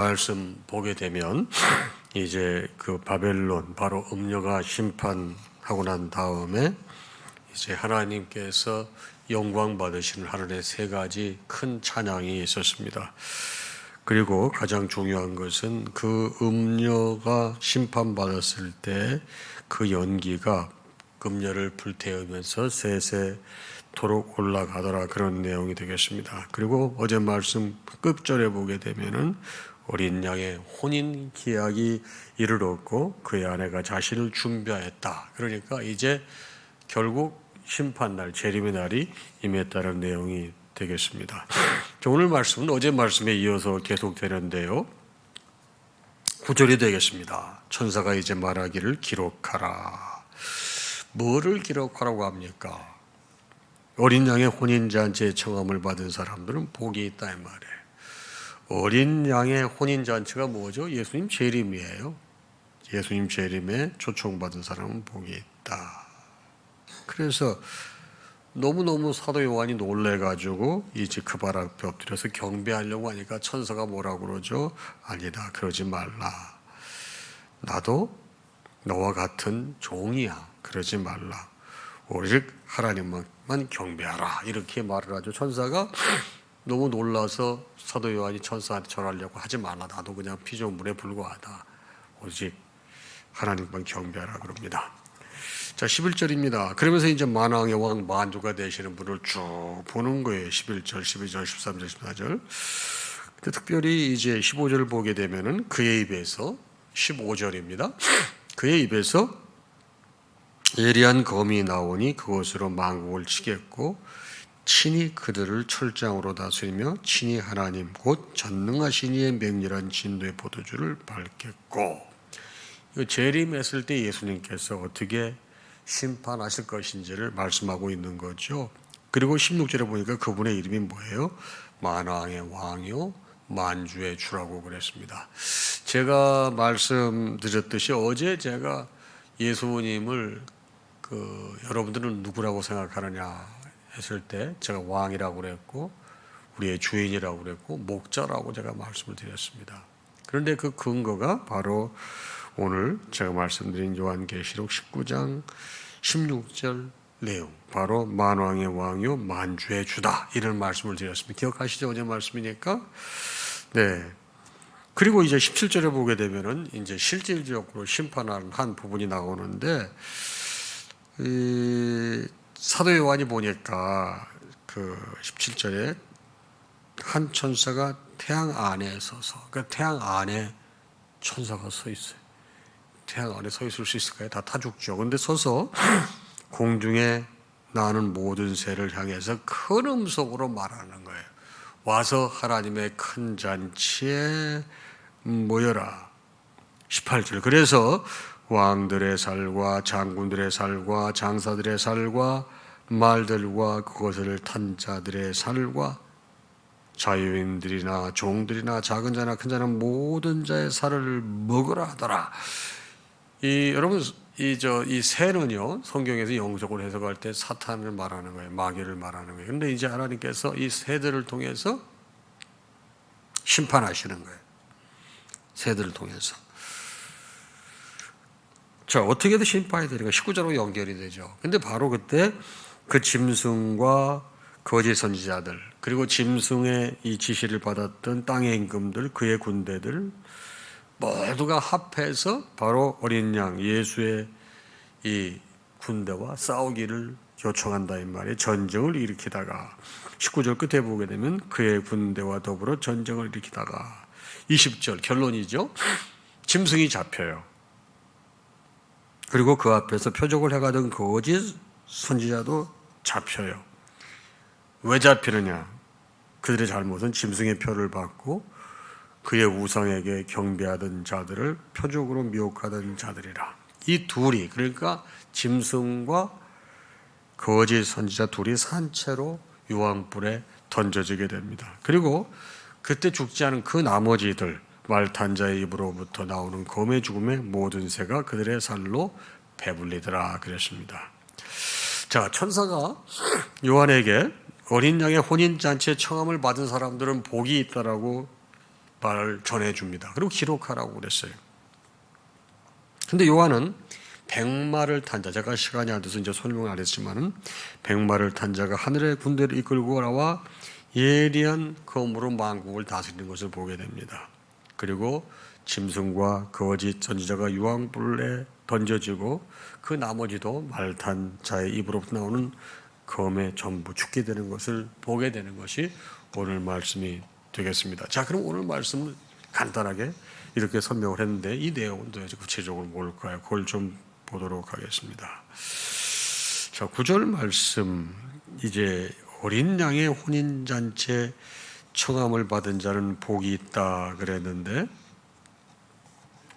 말씀 보게 되면 이제 그 바벨론 바로 음녀가 심판하고 난 다음에 이제 하나님께서 영광 받으시는 하늘의 세 가지 큰 찬양이 있었습니다. 그리고 가장 중요한 것은 그 음녀가 심판받았을 때 그 연기가 금녀를 불태우면서 세세토록 올라가더라, 그런 내용이 되겠습니다. 그리고 어제 말씀 끝절에 보게 되면은 어린 양의 혼인 기약이 이르렀고 그의 아내가 자신을 준비하였다. 그러니까 이제 결국 심판날, 재림의 날이 임했다는 내용이 되겠습니다. 오늘 말씀은 어제 말씀에 이어서 계속되는데요. 9절이 되겠습니다. 천사가 이제 말하기를 기록하라. 뭐를 기록하라고 합니까? 어린 양의 혼인잔치에 청함을 받은 사람들은 복이 있다, 이 말이에요. 어린 양의 혼인잔치가 뭐죠? 예수님 재림이에요. 예수님 재림에 초청받은 사람은 복이 있다. 그래서 너무너무 사도 요한이 놀래가지고 이제 그 발 앞에 엎드려서 경배하려고 하니까 천사가 뭐라고 그러죠? 아니다, 그러지 말라. 나도 너와 같은 종이야. 그러지 말라. 오직 하나님만 경배하라. 이렇게 말을 하죠. 천사가 너무 놀라서 사도 요한이 천사한테 절하려고 하지 말라. 나도 그냥 피조물에 불과하다. 오직 하나님만 경배하라 그럽니다. 자, 11절입니다. 그러면서 이제 만왕의 왕 만주가 되시는 분을 쭉 보는 거예요. 11절, 12절, 13절, 14절. 특별히 이제 15절을 보게 되면은 그의 입에서 15절입니다. 그의 입에서 예리한 검이 나오니 그것으로 만국을 치겠고 친히 그들을 철장으로 다스리며 친히 하나님 곧 전능하신 이의 맹렬한 진노의 포도주를 밟겠고, 이거 재림했을 때 예수님께서 어떻게 심판하실 것인지를 말씀하고 있는 거죠. 그리고 16절에 보니까 그분의 이름이 뭐예요? 만왕의 왕이요 만주의 주라고 그랬습니다. 제가 말씀드렸듯이 어제 제가 예수님을 여러분들은 누구라고 생각하느냐 했을 때 제가 왕이라고 그랬고 우리의 주인이라고 그랬고 목자라고 제가 말씀을 드렸습니다. 그런데 그 근거가 바로 오늘 제가 말씀드린 요한계시록 19장 16절 내용, 바로 만왕의 왕이요 만주의 주다, 이런 말씀을 드렸습니다. 기억하시죠? 어제 말씀이니까. 네. 그리고 이제 17절에 보게 되면은 이제 실질적으로 심판하는 한 부분이 나오는데, 사도 요한이 보니까 그 17절에 한 천사가 태양 안에 서서, 그러니까 태양 안에 천사가 서 있어요. 태양 안에 서 있을 수 있을까요? 다 죽죠. 그런데 서서 공중에 나는 모든 새를 향해서 큰 음성으로 말하는 거예요. 와서 하나님의 큰 잔치에 모여라. 18절. 그래서 왕들의 살과 장군들의 살과 장사들의 살과 말들과 그것을 탄 자들의 살과 자유인들이나 종들이나 작은 자나 큰 자나 모든 자의 살을 먹으라 하더라. 여러분, 이 새는요, 성경에서 영적으로 해석할 때 사탄을 말하는 거예요. 마귀를 말하는 거예요. 그런데 이제 하나님께서 이 새들을 통해서 심판하시는 거예요. 새들을 통해서. 자, 어떻게든 심판이 되니까 19절로 연결이 되죠. 근데 바로 그때 그 짐승과 거짓 선지자들, 그리고 짐승의 이 지시를 받았던 땅의 임금들, 그의 군대들 모두가 합해서 바로 어린 양 예수의 이 군대와 싸우기를 요청한다, 이 말이에요. 전쟁을 일으키다가 19절 끝에 보게 되면 그의 군대와 더불어 전쟁을 일으키다가 20절 결론이죠. 짐승이 잡혀요. 그리고 그 앞에서 표적을 해가던 거짓 선지자도 잡혀요. 왜 잡히느냐? 그들의 잘못은 짐승의 표를 받고 그의 우상에게 경배하던 자들을 표적으로 미혹하던 자들이라. 이 둘이, 그러니까 짐승과 거짓 선지자 둘이 산채로 유황불에 던져지게 됩니다. 그리고 그때 죽지 않은 그 나머지들, 말탄 자의 입으로부터 나오는 검의 죽음의 모든 새가 그들의 살로 배불리더라 그랬습니다. 자, 천사가 요한에게 어린 양의 혼인잔치에 청함을 받은 사람들은 복이 있다라고 말을 전해줍니다. 그리고 기록하라고 그랬어요. 근데 요한은 백마를 탄 자, 제가 시간이 안 돼서 이제 설명을 안 했지만은 백마를 탄 자가 하늘의 군대를 이끌고 나와 예리한 검으로 만국을 다스리는 것을 보게 됩니다. 그리고 짐승과 거짓 선지자가 유황불에 던져지고 그 나머지도 말 탄 자의 입으로부터 나오는 검에 전부 죽게 되는 것을 보게 되는 것이 오늘 말씀이 되겠습니다. 자, 그럼 오늘 말씀을 간단하게 이렇게 설명을 했는데 이 내용은 도대체 구체적으로 뭘까요? 그걸 좀 보도록 하겠습니다. 자, 9절 말씀, 이제 어린 양의 혼인잔치에 청함을 받은 자는 복이 있다 그랬는데,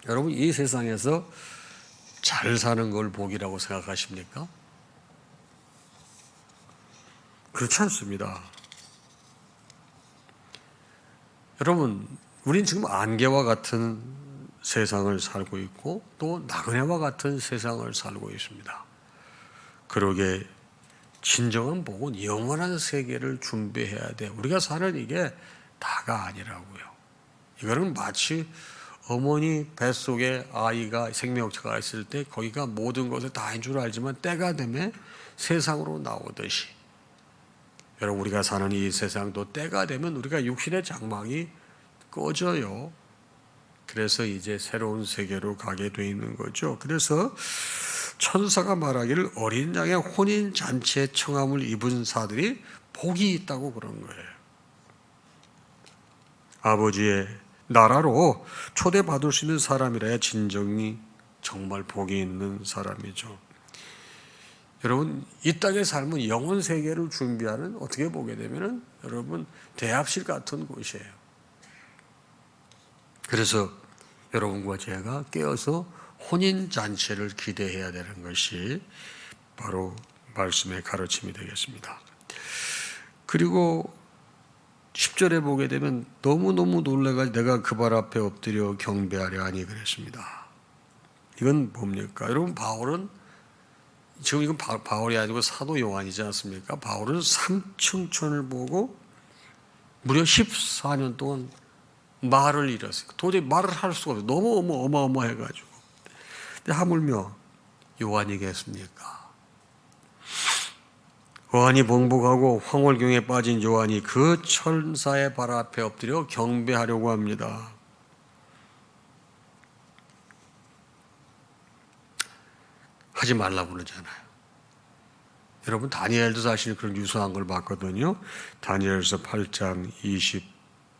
여러분 이 세상에서 잘 사는 걸 복이라고 생각하십니까? 그렇지 않습니다. 여러분, 우린 지금 안개와 같은 세상을 살고 있고 또 나그네와 같은 세상을 살고 있습니다. 그러게 진정한 복은 영원한 세계를 준비해야 돼. 우리가 사는 이게 다가 아니라고요. 이거는 마치 어머니 뱃속에 아이가 생명체가 있을 때 거기가 모든 것을 다인 줄 알지만 때가 되면 세상으로 나오듯이, 여러분 우리가 사는 이 세상도 때가 되면 우리가 육신의 장막이 꺼져요. 그래서 이제 새로운 세계로 가게 돼 있는 거죠. 그래서 천사가 말하기를 어린 양의 혼인 잔치에 청함을 입은 사들이 복이 있다고 그런 거예요. 아버지의 나라로 초대받을 수 있는 사람이라야 진정이 정말 복이 있는 사람이죠. 여러분 이 땅의 삶은 영혼 세계를 준비하는, 어떻게 보게 되면은 여러분 대합실 같은 곳이에요. 그래서 여러분과 제가 깨어서 혼인잔치를 기대해야 되는 것이 바로 말씀의 가르침이 되겠습니다. 그리고 10절에 보게 되면 너무너무 놀라가 내가 그 발 앞에 엎드려 경배하려 하니 그랬습니다. 이건 뭡니까? 여러분 바울은 지금 이건 바울이 아니고 사도 요한이지 않습니까? 바울은 삼층천을 보고 무려 14년 동안 말을 잃었어요. 도저히 말을 할 수가 없어요. 너무 어마어마해가지고. 근데 하물며 요한이겠습니까? 요한이 봉복하고 황홀경에 빠진 요한이 그 천사의 발 앞에 엎드려 경배하려고 합니다. 하지 말라고 그러잖아요. 여러분 다니엘도 사실 그런 유사한 걸 봤거든요. 다니엘서 8장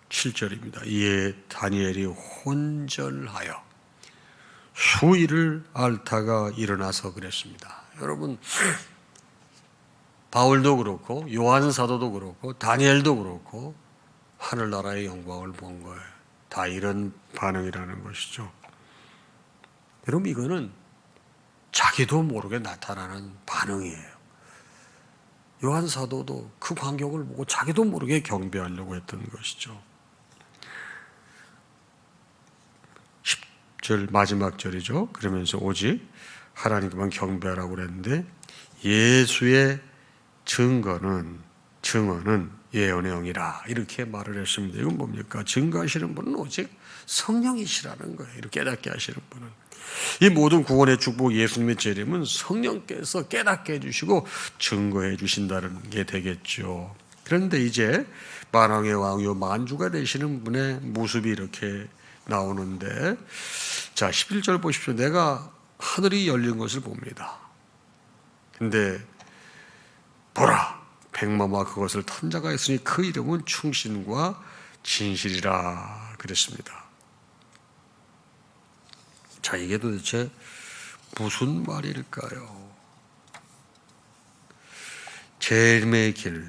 27절입니다. 이에 다니엘이 혼절하여 수일을 앓다가 일어나서 그랬습니다. 여러분 바울도 그렇고 요한 사도도 그렇고 다니엘도 그렇고 하늘나라의 영광을 본 거예요. 다 이런 반응이라는 것이죠. 여러분 이거는 자기도 모르게 나타나는 반응이에요. 요한 사도도 그 광경을 보고 자기도 모르게 경배하려고 했던 것이죠. 10절 마지막 절이죠. 그러면서 오직 하나님께만 경배하라고 그랬는데 예수의 증언은 예언의 영이라 이렇게 말을 했습니다. 이건 뭡니까? 증거하시는 분은 오직 성령이시라는 거예요. 이렇게 깨닫게 하시는 분은. 이 모든 구원의 축복 예수님의 재림은 성령께서 깨닫게 해주시고 증거해 주신다는 게 되겠죠. 그런데 이제 만왕의 왕요 만주가 되시는 분의 모습이 이렇게 나오는데, 자 11절 보십시오. 내가 하늘이 열린 것을 봅니다. 근데 보라 백마와 그것을 탄 자가 있으니 그 이름은 충신과 진실이라 그랬습니다. 자, 이게 도대체 무슨 말일까요? 재림의 길,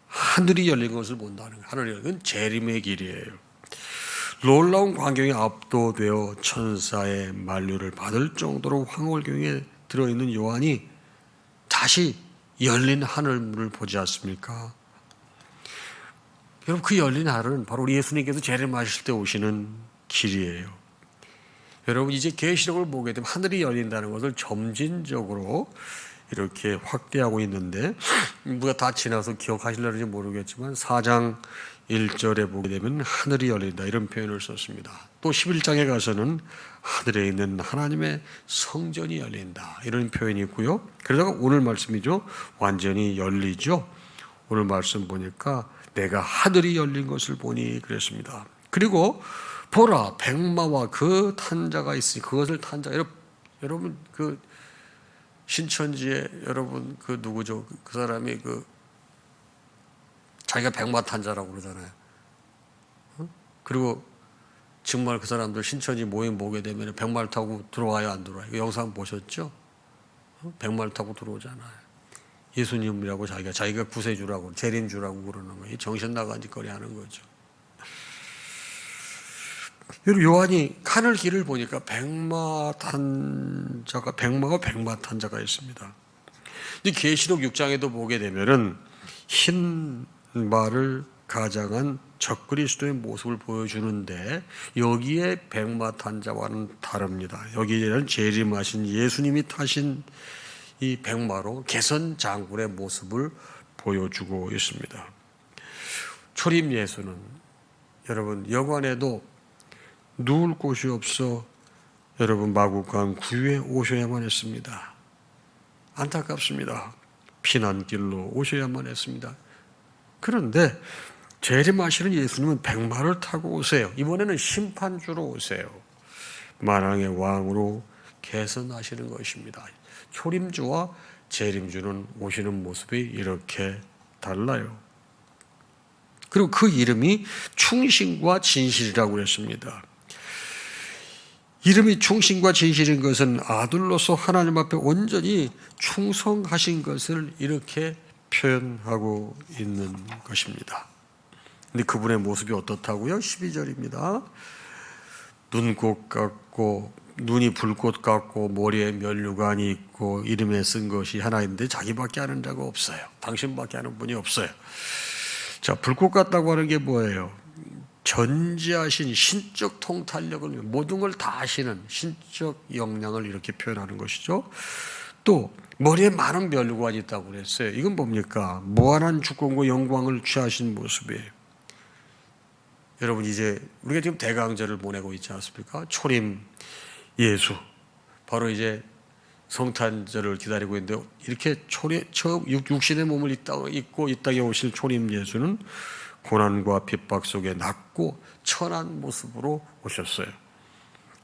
하늘이 열린 것을 본다는 거예요. 하늘이 열린 건 재림의 길이에요. 놀라운 광경에 압도되어 천사의 만류를 받을 정도로 황홀경에 들어있는 요한이 다시 열린 하늘문을 보지 않습니까? 여러분 그 열린 하늘은 바로 우리 예수님께서 재림하실 때 오시는 길이에요. 여러분 이제 계시록을 보게 되면 하늘이 열린다는 것을 점진적으로 이렇게 확대하고 있는데, 우리가 다 지나서 기억하실려는지 모르겠지만 4장 1절에 보게 되면 하늘이 열린다 이런 표현을 썼습니다. 또 11장에 가서는 하늘에 있는 하나님의 성전이 열린다 이런 표현이 있고요. 그러다가 오늘 말씀이죠. 완전히 열리죠. 오늘 말씀 보니까 내가 하늘이 열린 것을 보니 그랬습니다. 그리고 보라 백마와 그 탄 자가 있으니 그것을 탄 자 여러분 그 신천지에 여러분 그 누구죠? 그 사람이 그 자기가 백마 탄 자라고 그러잖아요. 그리고 정말 그 사람들 신천지 모임 보게 되면 백마를 타고 들어와요, 안 들어와요? 그 영상 보셨죠? 백마를 타고 들어오잖아요. 예수님이라고 자기가 구세주라고 재림주라고 그러는 거예요. 정신 나간 짓거리 하는 거죠. 여러분 요한이 가는 길을 보니까 백마가 백마 탄 자가 있습니다. 계시록 6장에도 보게 되면은 흰 말을 가장한 적그리스도의 모습을 보여주는데 여기에 백마 탄 자와는 다릅니다. 여기에는 재림하신 예수님이 타신 이 백마로 개선 장군의 모습을 보여주고 있습니다. 초림 예수는 여러분 여관에도 누울 곳이 없어 여러분 마구간 구유에 오셔야만 했습니다. 안타깝습니다. 피난길로 오셔야만 했습니다. 그런데 재림하시는 예수님은 백마를 타고 오세요. 이번에는 심판주로 오세요. 만왕의 왕으로 개선하시는 것입니다. 초림주와 재림주는 오시는 모습이 이렇게 달라요. 그리고 그 이름이 충신과 진실이라고 했습니다. 이름이 충신과 진실인 것은 아들로서 하나님 앞에 온전히 충성하신 것을 이렇게 표현하고 있는 것입니다. 근데 그분의 모습이 어떻다고요? 12절입니다. 눈꽃 같고 눈이 불꽃 같고 머리에 면류관이 있고 이름에 쓴 것이 하나 있는데 자기밖에 아는 자가 없어요. 당신밖에 아는 분이 없어요. 자, 불꽃 같다고 하는 게 뭐예요? 전지하신 신적 통찰력을 모든 걸 다 아시는 신적 역량을 이렇게 표현하는 것이죠. 또 머리에 많은 면류관이 있다고 그랬어요. 이건 뭡니까? 무한한 주권과 영광을 취하신 모습이에요. 여러분 이제 우리가 지금 대강절을 보내고 있지 않습니까? 초림 예수 바로 이제 성탄절을 기다리고 있는데 이렇게 육신의 몸을 입고 이 땅에 오실 초림 예수는 고난과 핍박 속에 낮고 천한 모습으로 오셨어요.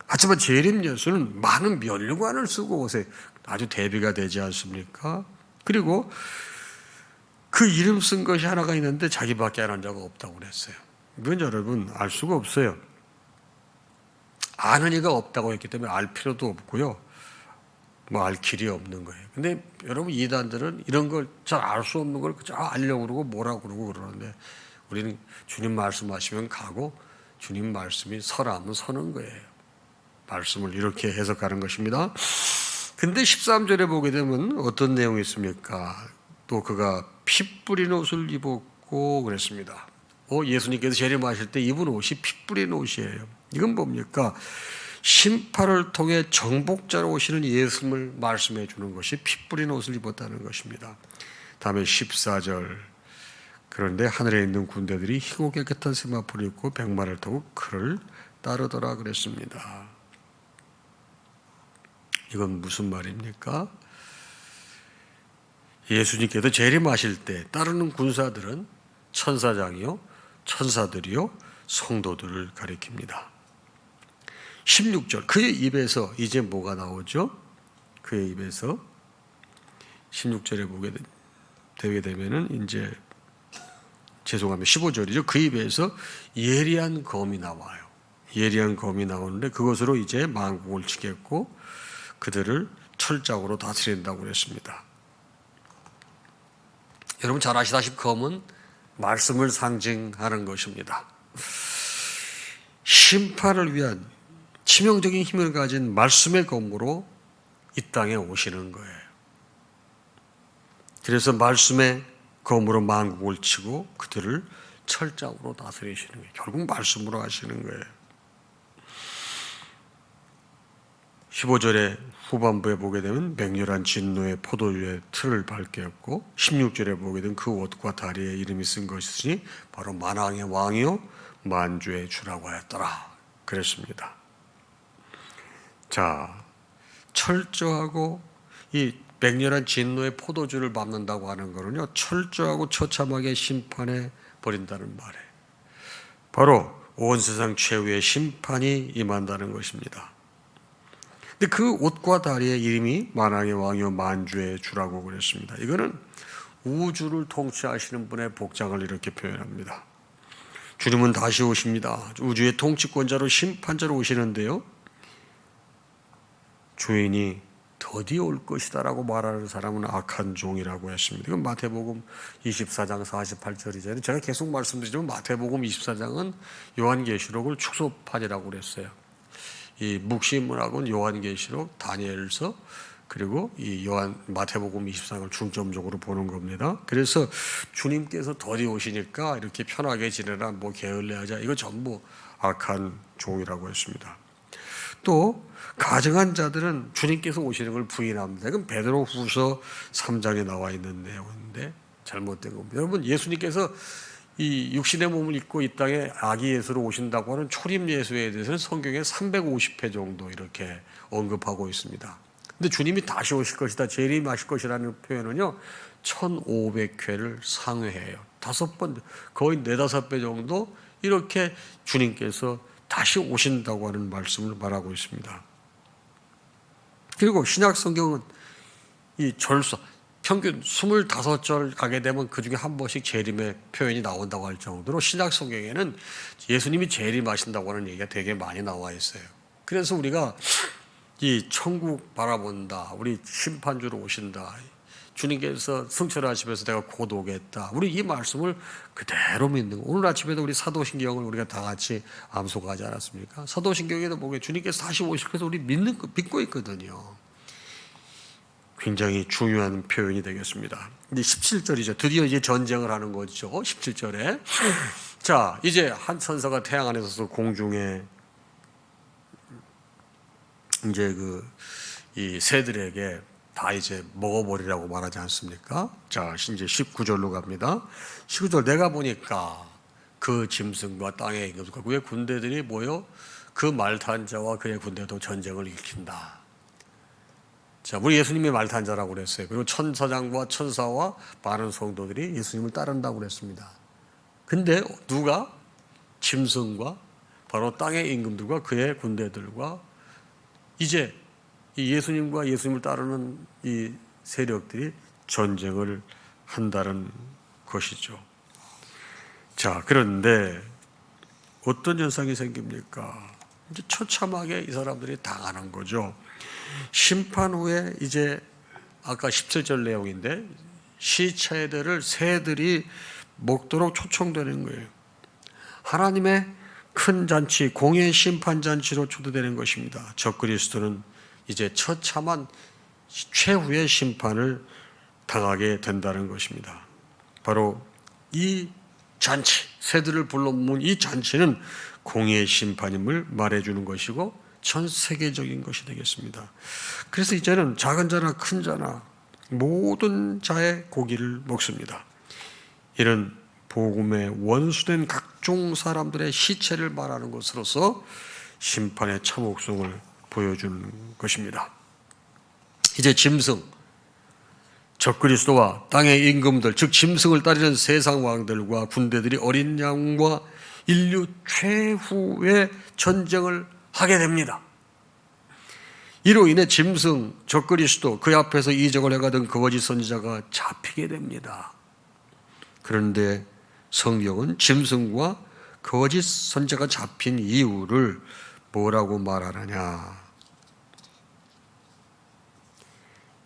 하지만 재림 예수는 많은 면류관을 쓰고 오세요. 아주 대비가 되지 않습니까? 그리고 그 이름 쓴 것이 하나가 있는데 자기밖에 아는 자가 없다고 그랬어요. 이건 여러분 알 수가 없어요. 아는 이가 없다고 했기 때문에 알 필요도 없고요. 뭐 알 길이 없는 거예요. 근데 여러분 이단들은 이런 걸 잘 알 수 없는 걸 알려고 그러고 뭐라고 그러고 그러는데 우리는 주님 말씀하시면 가고 주님 말씀이 서라면 서는 거예요. 말씀을 이렇게 해석하는 것입니다. 근데 13절에 보게 되면 어떤 내용이 있습니까? 또 그가 피 뿌린 옷을 입었고 그랬습니다. 예수님께서 재림하실 때 입은 옷이 피 뿌린 옷이에요. 이건 뭡니까? 심판을 통해 정복자로 오시는 예수님을 말씀해 주는 것이 피 뿌린 옷을 입었다는 것입니다. 다음에 14절 그런데 하늘에 있는 군대들이 희고 깨끗한 세마포를 입고 백마를 타고 그를 따르더라 그랬습니다. 이건 무슨 말입니까? 예수님께서 재림하실 때 따르는 군사들은 천사장이요 천사들이요 성도들을 가리킵니다. 16절 그의 입에서 이제 뭐가 나오죠? 그의 입에서 16절에 보게 되게 되면은 이제 죄송합니다. 15절이죠. 그 입에서 예리한 검이 나와요. 예리한 검이 나오는데 그것으로 이제 만국을 치겠고 그들을 철장으로 다스린다고 그랬습니다. 여러분 잘 아시다시피 검은 말씀을 상징하는 것입니다. 심판을 위한 치명적인 힘을 가진 말씀의 검으로 이 땅에 오시는 거예요. 그래서 말씀의 검으로 만국을 치고 그들을 철장으로 다스리시는 거예요. 결국 말씀으로 하시는 거예요. 15절에 후반부에 보게 되면 맹렬한 진노의 포도주의 틀을 밟게 했고 16절에 보게 되면 그 옷과 다리에 이름이 쓴 것이니 바로 만왕의 왕이요 만주의 주라고 하였더라 그랬습니다. 자, 철저하고 이 맹렬한 진노의 포도주를 밟는다고 하는 거는요, 철저하고 처참하게 심판해 버린다는 말에 바로 온 세상 최후의 심판이 임한다는 것입니다. 근데 그 옷과 다리에 이름이 만왕의 왕이요 만주의 주라고 그랬습니다. 이거는 우주를 통치하시는 분의 복장을 이렇게 표현합니다. 주님은 다시 오십니다. 우주의 통치권자로 심판자로 오시는데요, 주인이 더디 올 것이다 라고 말하는 사람은 악한 종이라고 했습니다. 이건 마태복음 24장 48절이잖아요. 제가 계속 말씀드리지만 마태복음 24장은 요한계시록을 축소판이라고 그랬어요. 이 묵시문학은 요한계시록, 다니엘서, 그리고 이 마태복음 24장을 중점적으로 보는 겁니다. 그래서 주님께서 더디 오시니까 이렇게 편하게 지내라, 뭐 게을레하자, 이거 전부 악한 종이라고 했습니다. 또 가증한 자들은 주님께서 오시는 걸 부인합니다. 이건 베드로후서 3장에 나와 있는 내용인데 잘못된 겁니다. 여러분, 예수님께서 이 육신의 몸을 입고 이 땅에 아기 예수로 오신다고 하는 초림 예수에 대해서는 성경에 350회 정도 이렇게 언급하고 있습니다. 근데 주님이 다시 오실 것이다, 재림하실 것이라는 표현은요 1500회를 상회해요. 5번, 거의 4-5배 정도 이렇게 주님께서 다시 오신다고 하는 말씀을 말하고 있습니다. 그리고 신약 성경은 이 절수 평균 25절 가게 되면 그 중에 한 번씩 재림의 표현이 나온다고 할 정도로 신약 성경에는 예수님이 재림하신다고 하는 얘기가 되게 많이 나와 있어요. 그래서 우리가 이 천국 바라본다, 우리 심판주로 오신다, 주님께서 승천하시면서 내가 곧 오겠다, 우리 이 말씀을 그대로 믿는 거. 오늘 아침에도 우리 사도신경을 우리가 다 같이 암송하지 않았습니까? 사도신경에도 보게 주님께서 다시 오실 것을 우리 믿고 있거든요. 굉장히 중요한 표현이 되겠습니다. 이제 17절이죠. 드디어 이제 전쟁을 하는 거죠. 17절에. 자, 이제 한 천사가 태양 안에 서서 공중에 이제 이 새들에게 다 이제 먹어버리라고 말하지 않습니까? 자, 이제 19절로 갑니다. 19절, 내가 보니까 그 짐승과 땅의 임금과 그의 군대들이 모여 그 말 탄 자와 그의 군대도 전쟁을 일으킨다. 자, 우리 예수님이 말 탄 자라고 그랬어요. 그리고 천사장과 천사와 많은 성도들이 예수님을 따른다고 그랬습니다. 근데 누가? 짐승과 바로 땅의 임금들과 그의 군대들과 이제 이 예수님과 예수님을 따르는 이 세력들이 전쟁을 한다는 것이죠. 자, 그런데 어떤 현상이 생깁니까? 이제 처참하게 이 사람들이 당하는 거죠. 심판 후에 이제 아까 17절 내용인데 시체들을 새들이 먹도록 초청되는 거예요. 하나님의 큰 잔치, 공의 심판 잔치로 초대되는 것입니다. 적그리스도는 이제 처참한 최후의 심판을 당하게 된다는 것입니다. 바로 이 잔치, 새들을 불러 모은 이 잔치는 공의의 심판임을 말해주는 것이고 전 세계적인 것이 되겠습니다. 그래서 이제는 작은 자나 큰 자나 모든 자의 고기를 먹습니다. 이런 복음의 원수된 각종 사람들의 시체를 말하는 것으로서 심판의 참혹성을 보여주는 것입니다. 이제 짐승, 적그리스도와 땅의 임금들, 즉 짐승을 따르는 세상 왕들과 군대들이 어린 양과 인류 최후의 전쟁을 하게 됩니다. 이로 인해 짐승, 적그리스도, 그 앞에서 이적을 해가던 거짓 선지자가 잡히게 됩니다. 그런데 성경은 짐승과 거짓 선지자가 잡힌 이유를 뭐라고 말하느냐?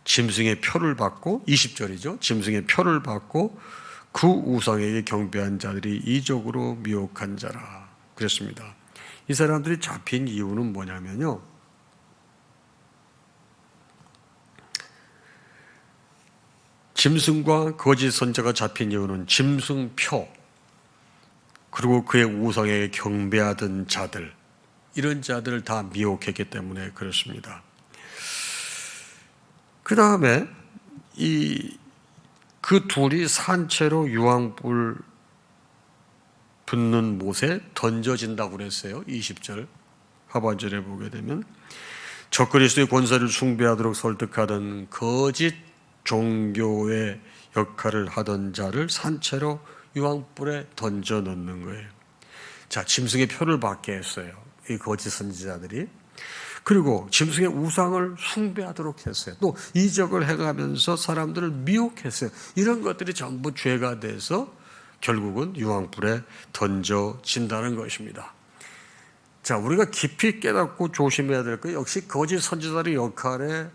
짐승의 표를 받고 20절이죠. 짐승의 표를 받고 그 우상에게 경배한 자들이 이적으로 미혹한 자라 그랬습니다. 이 사람들이 잡힌 이유는 뭐냐면요, 짐승과 거짓 선지자가 잡힌 이유는 짐승표 그리고 그의 우상에게 경배하던 자들, 이런 자들을 다 미혹했기 때문에 그렇습니다. 그 다음에 그 둘이 산채로 유황불 붙는 못에 던져진다고 그랬어요. 20절 하반절에 보게 되면 적그리스도의 권세를 숭배하도록 설득하던 거짓 종교의 역할을 하던 자를 산채로 유황불에 던져 넣는 거예요. 자, 짐승의 표를 받게 했어요. 이 거짓 선지자들이. 그리고 짐승의 우상을 숭배하도록 했어요. 또 이적을 해가면서 사람들을 미혹했어요. 이런 것들이 전부 죄가 돼서 결국은 유황불에 던져진다는 것입니다. 자, 우리가 깊이 깨닫고 조심해야 될 거 역시 거짓 선지자의 역할에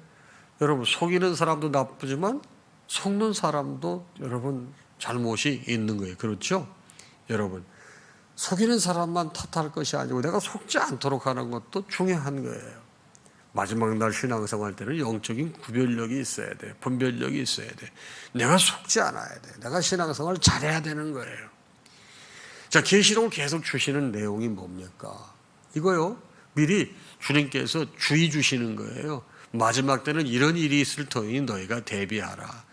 여러분 속이는 사람도 나쁘지만 속는 사람도 여러분 잘못이 있는 거예요. 그렇죠? 여러분 속이는 사람만 탓할 것이 아니고 내가 속지 않도록 하는 것도 중요한 거예요. 마지막 날 신앙생활 때는 영적인 구별력이 있어야 돼. 분별력이 있어야 돼. 내가 속지 않아야 돼. 내가 신앙생활을 잘해야 되는 거예요. 자, 계시록을 계속 주시는 내용이 뭡니까? 이거요. 미리 주님께서 주의 주시는 거예요. 마지막 때는 이런 일이 있을 터이니 너희가 대비하라.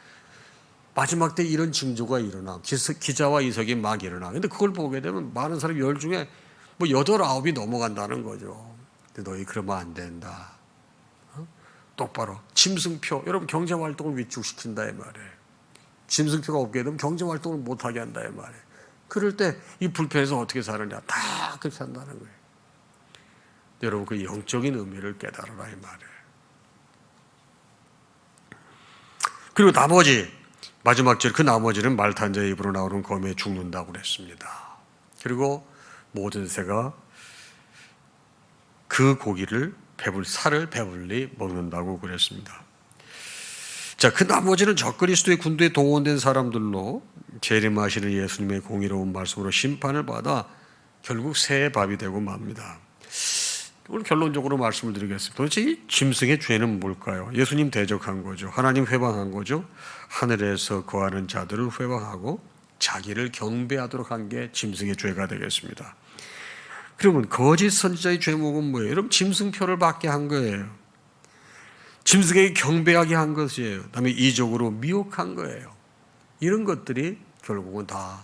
마지막 때 이런 징조가 일어나. 기자와 이석이 막 일어나. 근데 그걸 보게 되면 많은 사람 10 중에 뭐 8, 9이 넘어간다는 거죠. 근데 너희 그러면 안 된다. 똑바로. 짐승표. 여러분 경제활동을 위축시킨다 이 말이에요. 짐승표가 없게 되면 경제활동을 못하게 한다 이 말이에요. 그럴 때 이 불편해서 어떻게 사느냐. 다 그렇게 한다는 거예요. 여러분 그 영적인 의미를 깨달아라 이 말이에요. 그리고 나머지 마지막 절 그 나머지는 말탄 자의 입으로 나오는 검에 죽는다고 그랬습니다. 그리고 모든 새가 그 고기를 살을 배불리 먹는다고 그랬습니다. 자, 그 나머지는 적그리스도의 군대에 동원된 사람들로 재림하시는 예수님의 공의로운 말씀으로 심판을 받아 결국 새의 밥이 되고 맙니다. 오늘 결론적으로 말씀을 드리겠습니다. 도대체 이 짐승의 죄는 뭘까요? 예수님 대적한 거죠. 하나님 회방한 거죠. 하늘에서 거하는 자들을 회방하고 자기를 경배하도록 한 게 짐승의 죄가 되겠습니다. 그러면 거짓 선지자의 죄목은 뭐예요? 여러분 짐승표를 받게 한 거예요. 짐승에게 경배하게 한 것이에요. 그다음에 이적으로 미혹한 거예요. 이런 것들이 결국은 다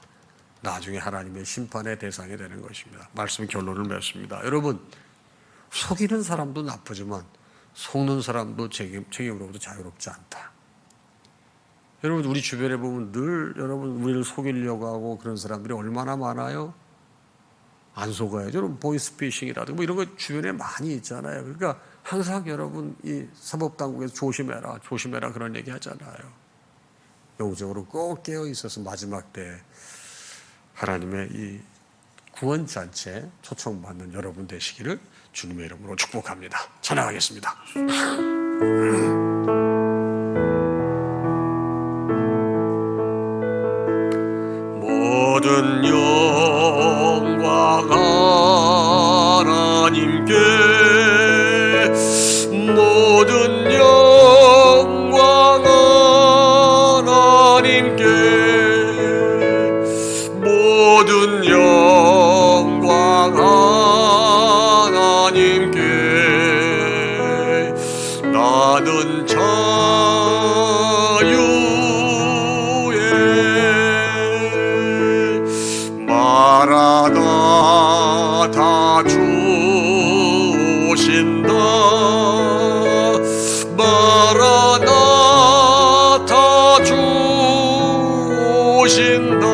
나중에 하나님의 심판의 대상이 되는 것입니다. 말씀 결론을 맺습니다. 여러분 속이는 사람도 나쁘지만 속는 사람도 책임으로부터 자유롭지 않다. 여러분 우리 주변에 보면 늘 여러분 우리를 속이려고 하고 그런 사람들이 얼마나 많아요? 안 속아요. 여러분 보이스피싱이라든가 뭐 이런 거 주변에 많이 있잖아요. 그러니까 항상 여러분 이 사법당국에서 조심해라 그런 얘기 하잖아요. 영적으로 꼭 깨어 있어서 마지막 때 하나님의 이 구원잔치에 초청받는 여러분 되시기를 주님의 이름으로 축복합니다. 찬양하겠습니다. 모든 영광 하나님께 모든 영광 하나님께 모든 영광 하나님께 나는 자유에 마라나타 주신다 마라나타 주신다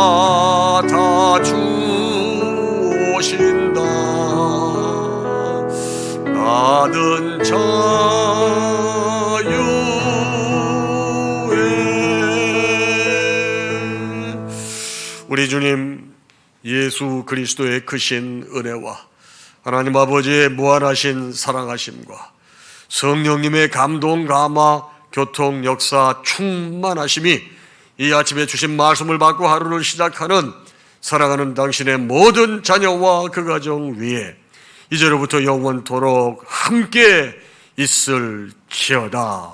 마라나타 주신다 나는 자유에 우리 주님 예수 그리스도의 크신 은혜와 하나님 아버지의 무한하신 사랑하심과 성령님의 감동 감화 교통 역사 충만하심이 이 아침에 주신 말씀을 받고 하루를 시작하는 사랑하는 당신의 모든 자녀와 그 가정 위에 이제로부터 영원토록 함께 있을지어다.